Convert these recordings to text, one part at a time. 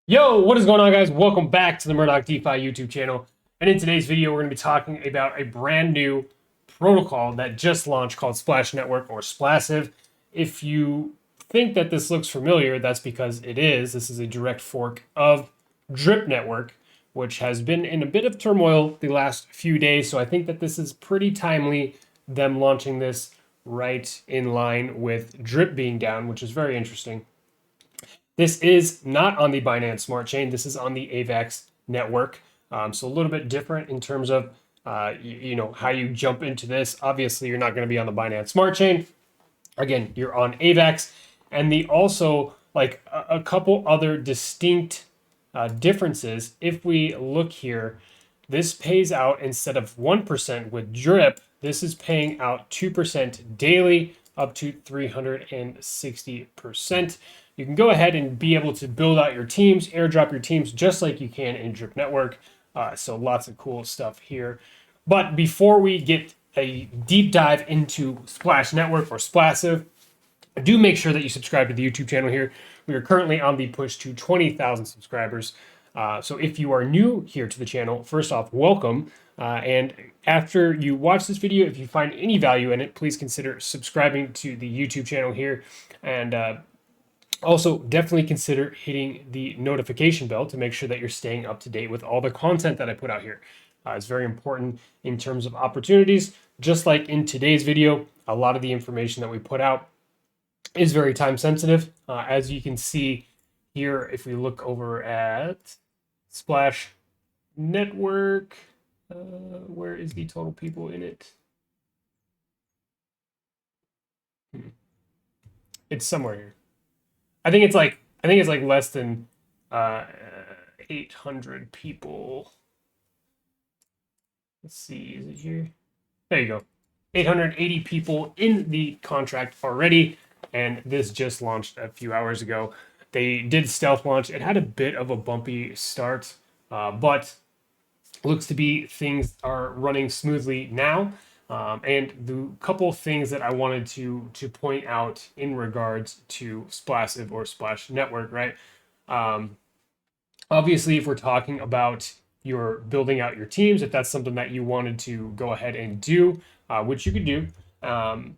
Yo, what is going on, guys? Welcome back to the Murdoch DeFi YouTube channel. And in today's video, we're going to be talking about a brand new protocol that just launched called Splash Network, or Splassive. If you think that this looks familiar, that's because it is. This is a direct fork of Drip Network, which has been in a bit of turmoil the last few days. So I think that this is pretty timely, them launching this right in line with Drip being down, which is very interesting. This is not on the Binance Smart Chain. This is on the AVAX network. So a little bit different in terms of how you jump into this. Obviously, you're not going to be on the Binance Smart Chain. Again, you're on AVAX, and the also like a couple other distinct differences. If we look here, this pays out instead of 1% with Drip. This is paying out 2% daily, up to 360%. You can go ahead and be able to build out your teams, airdrop your teams, just like you can in Drip Network. So lots of cool stuff here. But before we get a deep dive into Splash Network or Splassive, do make sure that you subscribe to the YouTube channel here. We are currently on the push to 20,000 subscribers. So if you are new here to the channel, first off, welcome. And after you watch this video, if you find any value in it, please consider subscribing to the YouTube channel here. And also, definitely consider hitting the notification bell to make sure that you're staying up to date with all the content that I put out here. It's very important in terms of opportunities. Just like in today's video, a lot of the information that we put out is very time sensitive. As you can see here, if we look over at Splash Network, where is the total people in it? It's somewhere here. I think it's like less than uh, 800 people. Let's see, is it here? There you go. 880 people in the contract already, and this just launched a few hours ago. They did stealth launch. It had a bit of a bumpy start, but looks to be things are running smoothly now. And the couple things that I wanted to point out in regards to Splassive or Splash Network, right? Um, Obviously, if we're talking about your building out your teams, if that's something that you wanted to go ahead and do, which you could do, um,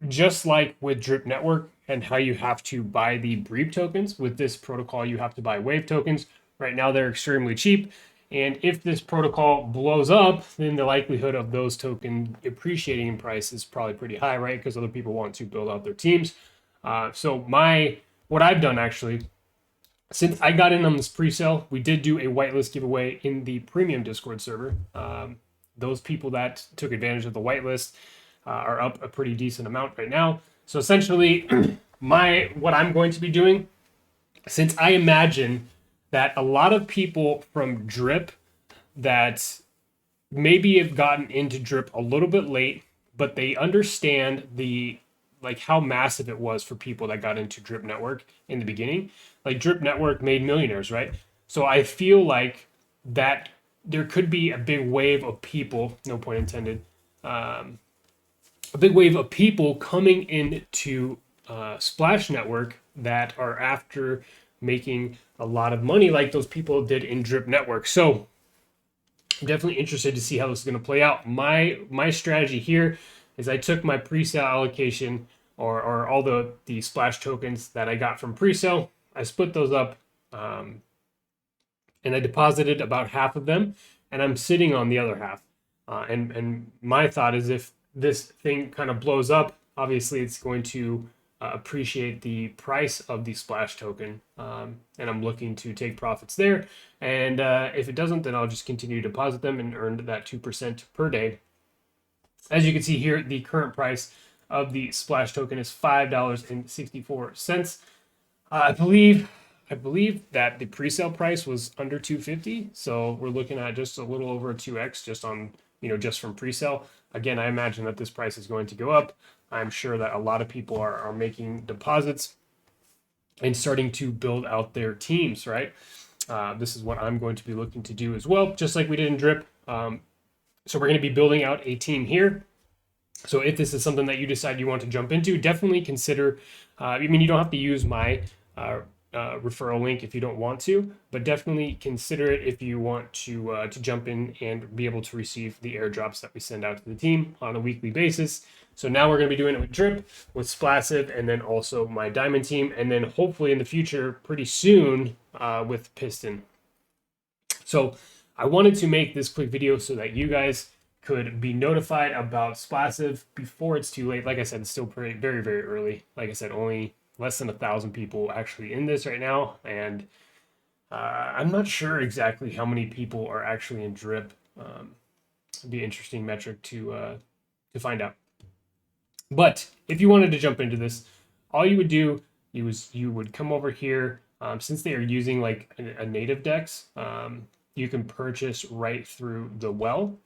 just like with Drip Network and how you have to buy the Breep tokens, with this protocol, you have to buy Wave tokens. Right now, they're extremely cheap. And if this protocol blows up, then the likelihood of those tokens appreciating in price is probably pretty high, right? Because other people want to build out their teams. So what I've done actually, since I got in on this pre-sale, we did do a whitelist giveaway in the premium Discord server. Those people that took advantage of the whitelist are up a pretty decent amount right now. So essentially, what I'm going to be doing, since I imagine that a lot of people from Drip that maybe have gotten into Drip a little bit late, but they understand the like how massive it was for people that got into Drip Network in the beginning. Like Drip Network made millionaires, right? So I feel like that there could be a big wave of people, no point intended, a big wave of people coming into Splash Network that are after making a lot of money like those people did in Drip Network. So I'm definitely interested to see how this is going to play out. My strategy here is I took my pre-sale allocation or all the splash tokens that I got from pre-sale. I split those up and I deposited about half of them, and I'm sitting on the other half. And my thought is if this thing kind of blows up, obviously it's going to appreciate the price of the splash token, and I'm looking to take profits there. And if it doesn't, then I'll just continue to deposit them and earn that 2% per day. As you can see here, the current price of the splash token is $5.64. I believe that the pre-sale price was under 250, so we're looking at just a little over a 2x just on just from pre-sale. Again, I imagine that this price is going to go up. I'm sure that a lot of people are making deposits and starting to build out their teams, right? This is what I'm going to be looking to do as well, just like we did in Drip. So we're going to be building out a team here. So if this is something that you decide you want to jump into, definitely consider, you don't have to use my referral link if you don't want to, but definitely consider it if you want to jump in and be able to receive the airdrops that we send out to the team on a weekly basis. So now we're going to be doing it with Drip, with Splassive, and then also my Diamond team, and then hopefully in the future, pretty soon, with Piston. So I wanted to make this quick video so that you guys could be notified about Splassive before it's too late. Like I said, it's still very, very early. Like I said, only less than 1,000 people actually in this right now, and I'm not sure exactly how many people are actually in Drip. It'd be an interesting metric to find out. But if you wanted to jump into this, all you would do is you would come over here. Since they are using like a native DEX, you can purchase right through the well.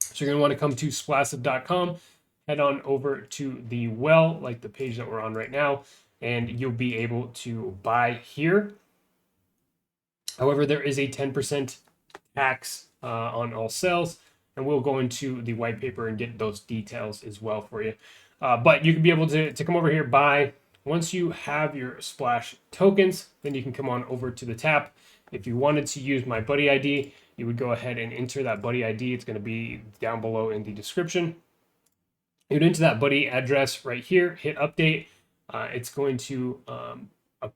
So you're going to want to come to splassive.com, head on over to the well, like the page that we're on right now, and you'll be able to buy here. However, there is a 10% tax on all sales, and we'll go into the white paper and get those details as well for you. But you can be able to come over here, buy. Once you have your Splash tokens, then you can come on over to the tap. If you wanted to use my buddy ID, you would go ahead and enter that buddy ID. It's going to be down below in the description. You'd enter that buddy address right here, hit update. It's going to,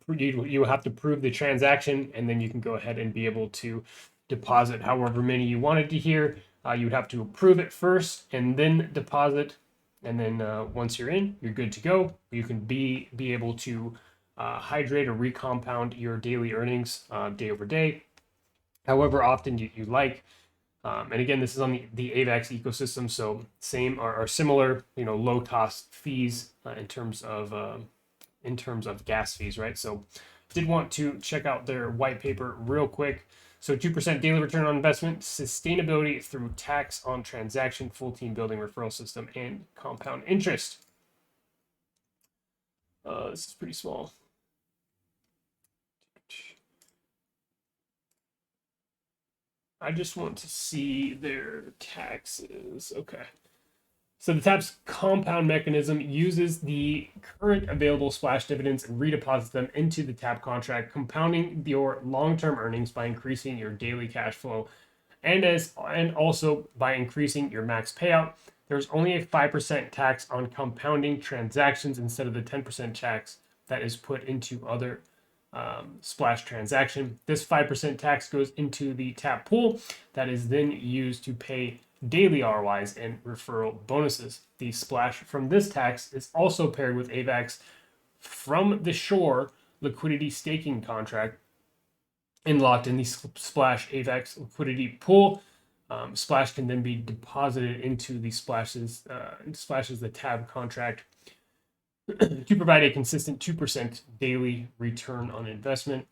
you have to prove the transaction, and then you can go ahead and be able to deposit however many you wanted to here. You would have to approve it first and then deposit. And then once you're in, you're good to go. You can be able to hydrate or recompound your daily earnings day over day, however often you like. And again, this is on the AVAX ecosystem, so same or similar, low cost fees in terms of gas fees, right? So did want to check out their white paper real quick. So 2% daily return on investment, sustainability through tax on transaction, full team building referral system, and compound interest. This is pretty small. I just want to see their taxes. Okay. So the TAP's compound mechanism uses the current available Splash dividends and redeposits them into the TAP contract, compounding your long-term earnings by increasing your daily cash flow, and also by increasing your max payout. There's only a 5% tax on compounding transactions instead of the 10% tax that is put into other Splash transaction. This 5% tax goes into the TAP pool that is then used to pay daily ROIs and referral bonuses. The Splash from this tax is also paired with AVAX from the shore liquidity staking contract and locked in the Splash AVAX liquidity pool. Splash can then be deposited into the Splashes the tab contract to provide a consistent 2% daily return on investment.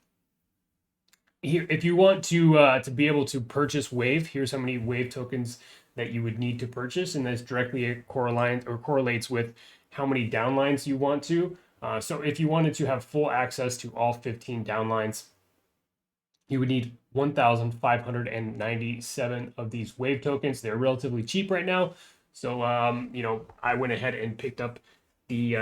Here, if you want to be able to purchase Wave, here's how many Wave tokens that you would need to purchase, and that's directly correlates with how many downlines you want to. So if you wanted to have full access to all 15 downlines, you would need 1,597 of these Wave tokens. They're relatively cheap right now, so I went ahead and picked up the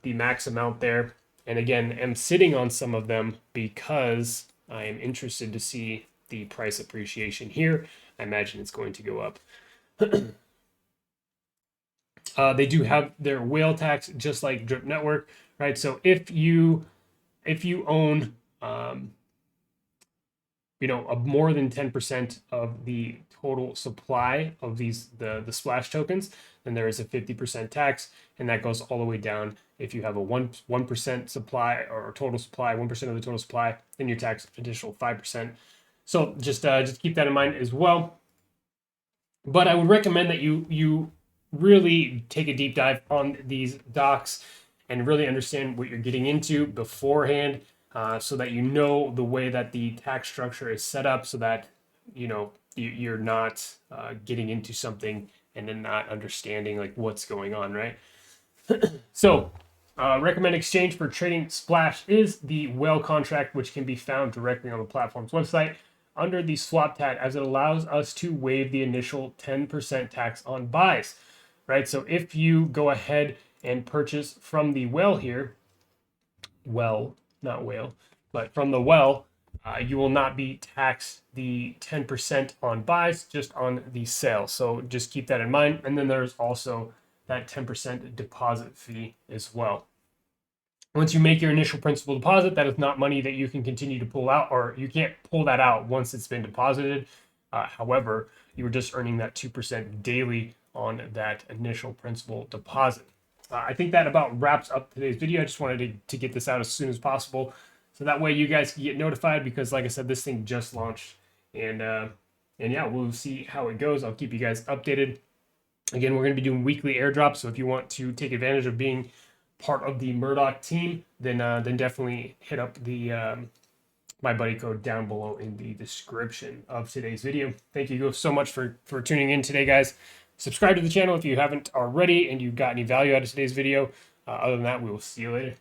max amount there, and again, am sitting on some of them because I am interested to see the price appreciation here. I imagine it's going to go up. They do have their whale tax just like Drip Network, right? So if you own more than 10% of the total supply of the Splash tokens, then there is a 50% tax, and that goes all the way down. If you have a 1% supply or total supply, 1% of the total supply, then you're taxed additional 5%. So just keep that in mind as well. But I would recommend that you really take a deep dive on these docs and really understand what you're getting into beforehand, so that you know the way that the tax structure is set up, so that you're not getting into something and then not understanding like what's going on, right? So recommend exchange for trading Splash is the whale contract, which can be found directly on the platform's website under the swap tab, as it allows us to waive the initial 10% tax on buys, right? So if you go ahead and purchase from the whale here, not whale, but from the well, you will not be taxed the 10% on buys, just on the sale. So just keep that in mind. And then there's also that 10% deposit fee as well. Once you make your initial principal deposit, that is not money that you can continue to pull out, or you can't pull that out once it's been deposited. However, you were just earning that 2% daily on that initial principal deposit. I think that about wraps up today's video. I just wanted to get this out as soon as possible, so that way you guys can get notified, because like I said, this thing just launched, and yeah, we'll see how it goes. I'll keep you guys updated. Again, we're going to be doing weekly airdrops, so if you want to take advantage of being part of the Murdoch team, then definitely hit up the my buddy code down below in the description of today's video. Thank you so much for tuning in today, guys. Subscribe to the channel if you haven't already and you got any value out of today's video. Other than that, we will see you later.